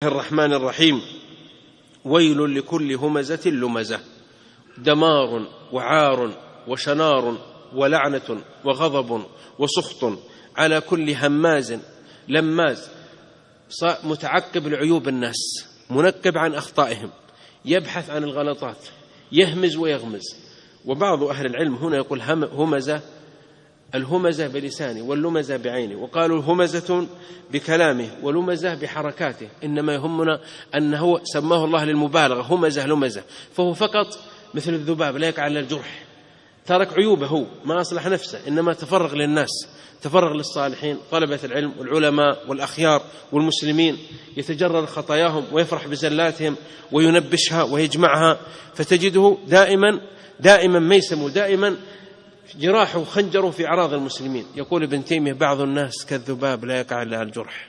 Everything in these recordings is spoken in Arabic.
الرحمن الرحيم. ويل لكل همزة لمزة، دمار وعار وشنار ولعنة وغضب وسخط على كل هماز لماز، متعقب لعيوب الناس، منكب عن أخطائهم، يبحث عن الغلطات، يهمز ويغمز. وبعض أهل العلم هنا يقول همزة، الهمزة بلسانه واللمزة بعينه، وقالوا همزة بكلامه ولمزة بحركاته، إنما يهمنا أنه سماه الله للمبالغة همزة لمزة، فهو فقط مثل الذباب لا يقع على الجرح، ترك عيوبه، ما أصلح نفسه، إنما تفرغ للناس، تفرغ للصالحين، طلبة العلم والعلماء والأخيار والمسلمين، يتجرد خطاياهم ويفرح بزلاتهم وينبشها ويجمعها، فتجده دائما ميسم، دائما جراحه وخنجره في أعراض المسلمين. يقول ابن تيمية: بعض الناس كالذباب لا يقع على الجرح.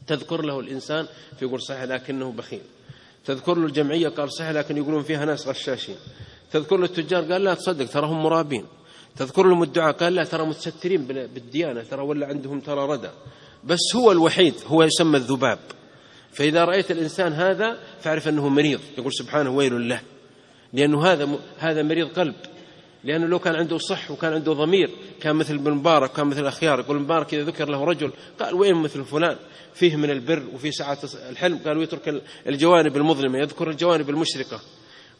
تذكر له الإنسان فيقول صحيح لكنه بخيل، تذكر له الجمعية قال صحيح لكن يقولون فيها ناس غشاشين، تذكر له التجار قال لا تصدق تراهم مرابين، تذكر لهم الدعاء قال لا ترى متسترين بالديانة، ترى ولا عندهم ترى ردى، بس هو الوحيد هو يسمى الذباب. فإذا رأيت الإنسان هذا فاعرف أنه مريض، يقول سبحانه ويل له، لأنه هذا مريض قلب، لأنه لو كان عنده صح وكان عنده ضمير كان مثل ابن مبارك، كان مثل الأخيار. يقول مبارك إذا ذكر له رجل قال وين مثل فلان، فيه من البر وفي ساعة الحلم، قالوا يترك الجوانب المظلمة يذكر الجوانب المشرقة.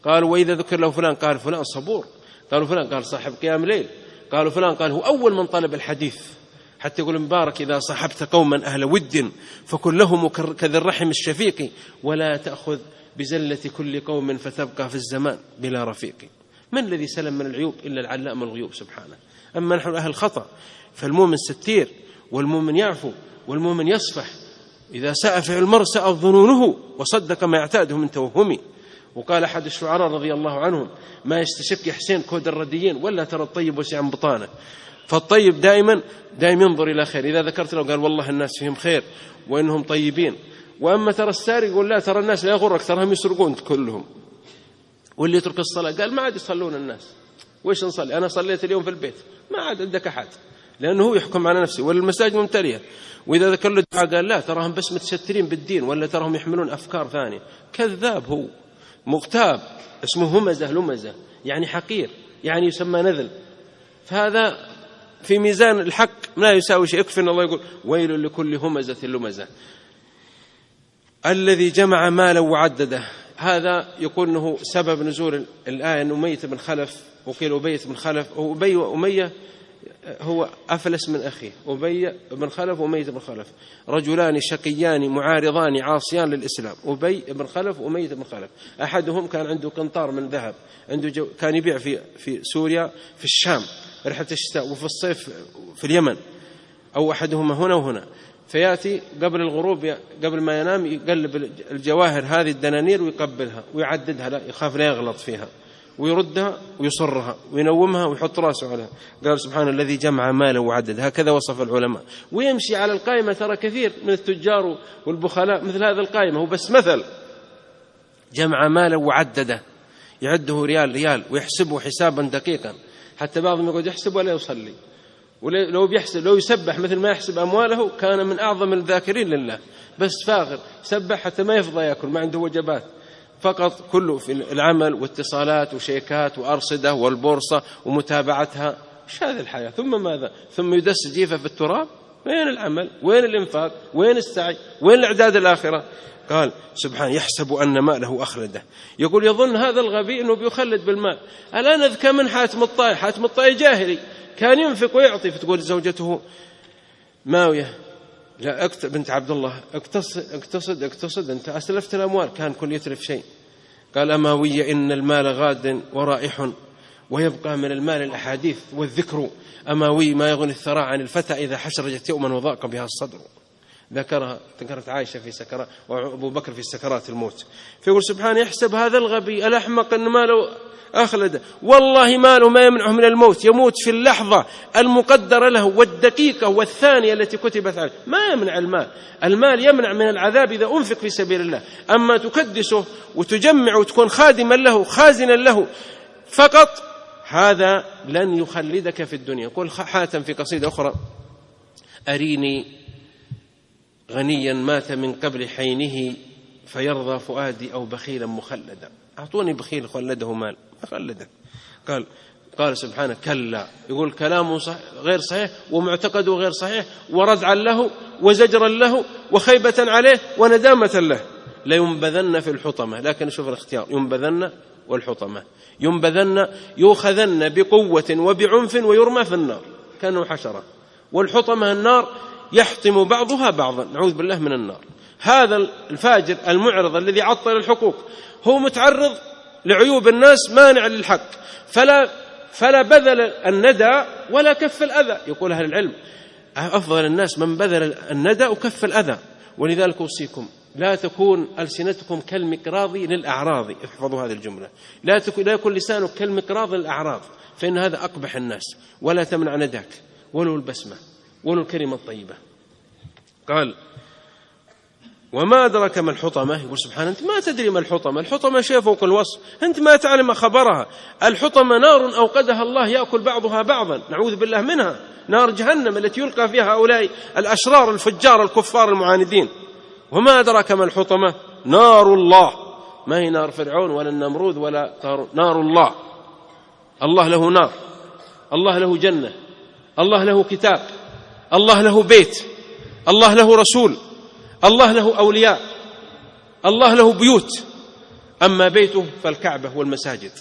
قالوا وإذا ذكر له فلان قال فلان صبور، قالوا فلان قال صاحب قيام ليل، قالوا فلان قال هو أول من طلب الحديث. حتى يقول مبارك إذا صحبت قوما أهل ود فكن لهم كذي الرحم الشفيق، ولا تأخذ بزلة كل قوم فتبقى في الزمان بلا رفيق. من الذي سلم من العيوب إلا العلام الغيوب سبحانه. أما نحن أهل الخطأ فالمؤمن ستير، والمؤمن يعفو، والمؤمن يصفح. إذا ساء فعل المرء ساءت ظنونه وصدق ما يعتاده من توهمه. وقال أحد الشعراء رضي الله عنهم: ما يستشك حسين كود الرديين ولا ترى الطيب وسع بطانه. فالطيب دائما ينظر إلى خير، إذا ذكرت له قال والله الناس فيهم خير وإنهم طيبين. وأما ترى السارق يقول لا ترى الناس لا يغرك تراهم يسرقون كلهم. واللي يترك الصلاة قال ما عاد يصلون الناس، وإيش نصلي؟ أنا صليت اليوم في البيت، ما عاد عندك أحد، لأنه هو يحكم على نفسه، والمساجد ممتلئة. وإذا ذكر له الدعاء قال لا تراهم بس متسترين بالدين، ولا تراهم يحملون أفكار ثانية. كذاب، هو مغتاب، اسمه همزة لمزة، يعني حقير، يعني يسمى نذل. فهذا في ميزان الحق لا يساوي شيء. يكفي أن الله يقول ويل لكل همزة لمزة الذي جمع مالا وعدده. هذا يقول أنه سبب نزول الآية أن أمية بن خلف، وقيل أبية بن خلف، أبي وأمية هو أفلس من أخيه، أبي بن خلف وأمية بن خلف، رجلان شقيان معارضان عاصيان للإسلام، أبي بن خلف وأمية بن خلف. أحدهم كان عنده قنطار من ذهب، كان يبيع في سوريا في الشام رحلة الشتاء، وفي الصيف في اليمن، أو أحدهما هنا وهنا. فيأتي قبل الغروب قبل ما ينام يقلب الجواهر هذه الدنانير ويقبلها ويعددها، لا يخاف لا يغلط فيها، ويردها ويصرها وينومها ويحط راسه عليها. قال سبحان الذي جمع مالا وعدد. هكذا وصف العلماء. ويمشي على القائمة. ترى كثير من التجار والبخلاء مثل هذا القائمة، هو بس مثل. جمع مالا وعدده، يعده ريال ويحسبه حسابا دقيقا، حتى بعضهم يقول يحسب ولا يصلي، ولو بيحسب لو يسبح مثل ما يحسب أمواله كان من أعظم الذاكرين لله. بس فاخر سبح حتى ما يفضى يأكل، ما عنده وجبات، فقط كله في العمل واتصالات وشيكات وأرصدة والبورصة ومتابعتها. إيش هذه الحياة؟ ثم ماذا؟ ثم يدس جيفة في التراب. وين العمل؟ وين الإنفاق؟ وين السعي؟ وين الإعداد الآخرة؟ قال سبحانه يحسب أن ماله أخلده. يقول يظن هذا الغبي أنه بيخلد بالمال. الآن أذكى من حاتم الطائي. حاتم الطائي جاهلي كان ينفق ويعطي. فتقول زوجته ماوية لا بنت عبد الله اقتصد أنت أسلفت الأموال. كان كل يتلف شيء. قال أماوية إن المال غاد ورائح، ويبقى من المال الأحاديث والذكر. أماوي ما يغني الثراء عن الفتى إذا حشرجت يوما وضاق بها الصدر. ذكرت عائشة في سكرات، وأبو بكر في سكرات الموت. فيقول سبحانه يحسب هذا الغبي الأحمق أن ماله أخلد. والله ماله ما يمنعه من الموت، يموت في اللحظة المقدرة له والدقيقة والثانية التي كتبت عليه. ما يمنع المال يمنع من العذاب إذا أنفق في سبيل الله. أما تكدسه وتجمع وتكون خادما له خازنا له فقط، هذا لن يخلدك في الدنيا. يقول حاتم في قصيدة أخرى: أريني غنيا مات من قبل حينه فيرضى فؤادي أو بخيلا مخلدا. أعطوني بخيل خلده مال ما خلده. قال سبحانه كلا، يقول كلامه غير صحيح ومعتقده غير صحيح وردعا له وزجرا له وخيبة عليه وندامة له. لينبذن في الحطمة، لكن شوف الاختيار، ينبذن والحطمة. ينبذن يؤخذن بقوة وبعنف ويرمى في النار كأنه حشرة، والحطمة النار يحطم بعضها بعضا، نعوذ بالله من النار. هذا الفاجر المعرض الذي عطل الحقوق هو متعرض لعيوب الناس، مانع للحق، فلا بذل الندى ولا كف الأذى. يقول أهل العلم أفضل الناس من بذل الندى وكف الأذى. ولذلك أوصيكم لا تكون ألسنتكم كالمكراض للأعراض، احفظوا هذه الجملة، لا يكون لسانك كالمكراض للأعراض، فإن هذا أقبح الناس. ولا تمنع نداك ولو البسمة ولو الكلمة الطيبة. قال وما أدرك ما الحطمة. يقول سبحانه أنت ما تدري ما الحطمة، الحطمة شيء فوق الوصف، أنت ما تعلم خبرها. الحطمة نار أوقدها الله يأكل بعضها بعضا، نعوذ بالله منها، نار جهنم التي يلقى فيها هؤلاء الأشرار الفجار الكفار المعاندين. وما أدرك ما الحطمة نار الله، ما هي نار فرعون ولا النمرود ولا قارون، نار الله. الله له نار، الله له جنة، الله له كتاب، الله له بيت، الله له رسول، الله له أولياء، الله له بيوت. أما بيته فالكعبة والمساجد،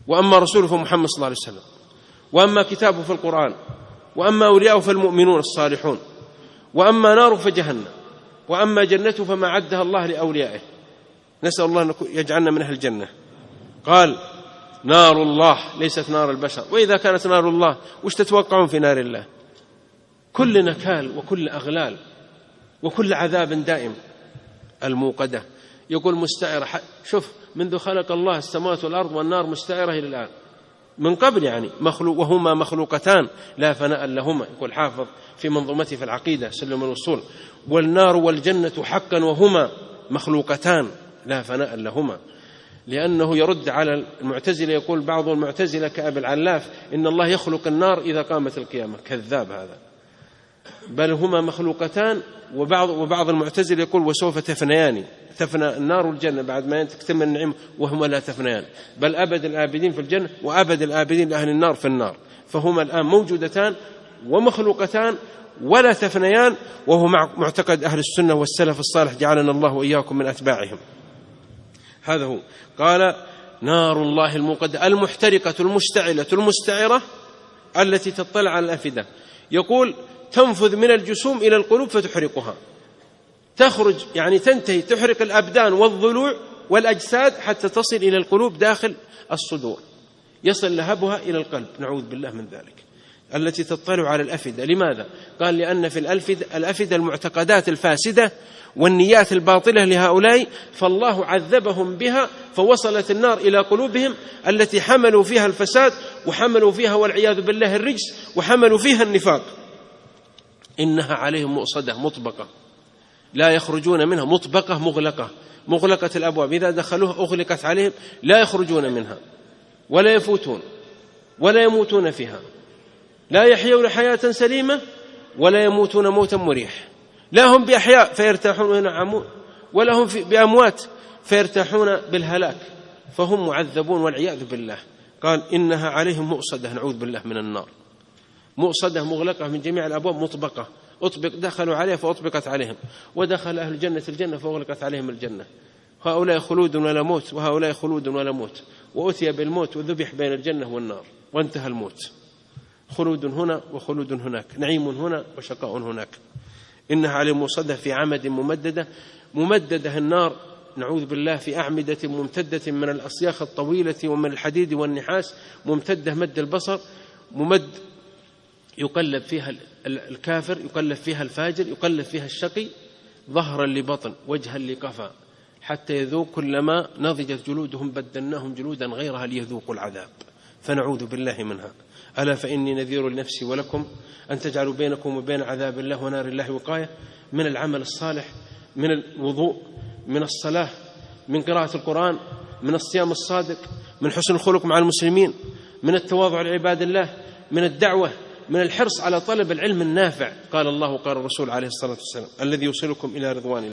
وأما رسوله فمحمد صلى الله عليه وسلم، وأما كتابه فالقرآن، وأما أولياءه فالمؤمنون الصالحون، وأما ناره فجهنم، وأما جنته فما عدها الله لأوليائه. نسأل الله أن يجعلنا من أهل الجنة. قال نار الله ليست نار البشر، وإذا كانت نار الله وش تتوقعون في نار الله؟ كل نكال وكل أغلال وكل عذاب دائم. الموقدة يقول مستعرة، شوف منذ خلق الله السماوات والأرض والنار مستعرة إلى الآن، من قبل يعني مخلوق، وهما مخلوقتان لا فناء لهما. يقول حافظ في منظومته في العقيدة سلم الوصول والنار والجنة حقا وهما مخلوقتان لا فناء لهما. لأنه يرد على المعتزلة، يقول بعض المعتزلة كأبي العلاف إن الله يخلق النار إذا قامت القيامة، كذاب هذا، بل هما مخلوقتان. وبعض المعتزلة يقول وسوف تفنيان، تفنى النار والجنة بعد ما تكتمل النعيم وهما لا تفنيان، بل أبد الآبدين في الجنة وأبد الآبدين لأهل النار في النار، فهما الآن موجودتان ومخلوقتان ولا تفنيان، وهو معتقد أهل السنة والسلف الصالح جعلنا الله وإياكم من أتباعهم. هذا هو. قال نار الله الموقدة المحترقة المشتعلة المستعرة التي تطلع على الأفئدة. يقول تنفذ من الجسوم إلى القلوب فتحرقها، تخرج يعني تنتهي، تحرق الأبدان والضلوع والأجساد حتى تصل إلى القلوب داخل الصدور، يصل لهبها إلى القلب، نعوذ بالله من ذلك. التي تطلع على الأفئدة. لماذا؟ قال لأن في الأفئدة المعتقدات الفاسدة والنيات الباطلة لهؤلاء، فالله عذبهم بها، فوصلت النار إلى قلوبهم التي حملوا فيها الفساد وحملوا فيها والعياذ بالله الرجس وحملوا فيها النفاق. إنها عليهم مؤصدة مطبقة لا يخرجون منها، مطبقة مغلقة الأبواب، إذا دخلوها أغلقت عليهم لا يخرجون منها ولا يفوتون ولا يموتون فيها، لا يحيون حياة سليمة ولا يموتون موتا مريح، لا هم بأحياء فيرتاحون وينعمون ولا هم بأموات فيرتاحون بالهلاك، فهم معذبون والعياذ بالله. قال إنها عليهم مؤصدة، نعوذ بالله من النار، مؤصدة مغلقة من جميع الأبواب مطبقة، دخلوا عليها فأطبقت عليهم، ودخل أهل الجنة الجنة فأغلقت عليهم الجنة. هؤلاء خلود ولا موت وهؤلاء خلود ولا موت، وأتي بالموت وذبح بين الجنة والنار وانتهى الموت، خلود هنا وخلود هناك، نعيم هنا وشقاء هناك. إنها عليهم مؤصدة في عمد ممددة النار، نعوذ بالله، في أعمدة ممتدة من الأصياخ الطويلة ومن الحديد والنحاس، ممتدة مد البصر، ممد يقلب فيها الكافر، يقلب فيها الفاجر، يقلب فيها الشقي، ظهرا لبطن وجها لقفا، حتى يذوق كلما نضجت جلودهم بدلناهم جلودا غيرها ليذوقوا العذاب، فنعوذ بالله منها. ألا فإني نذير لنفسي ولكم أن تجعلوا بينكم وبين عذاب الله ونار الله وقاية، من العمل الصالح، من الوضوء، من الصلاة، من قراءة القرآن، من الصيام الصادق، من حسن الخلق مع المسلمين، من التواضع لعباد الله، من الدعوة من الحرص على طلب العلم النافع. قال الله وقال الرسول عليه الصلاة والسلام: الذي يوصلكم إلى رضوان الله.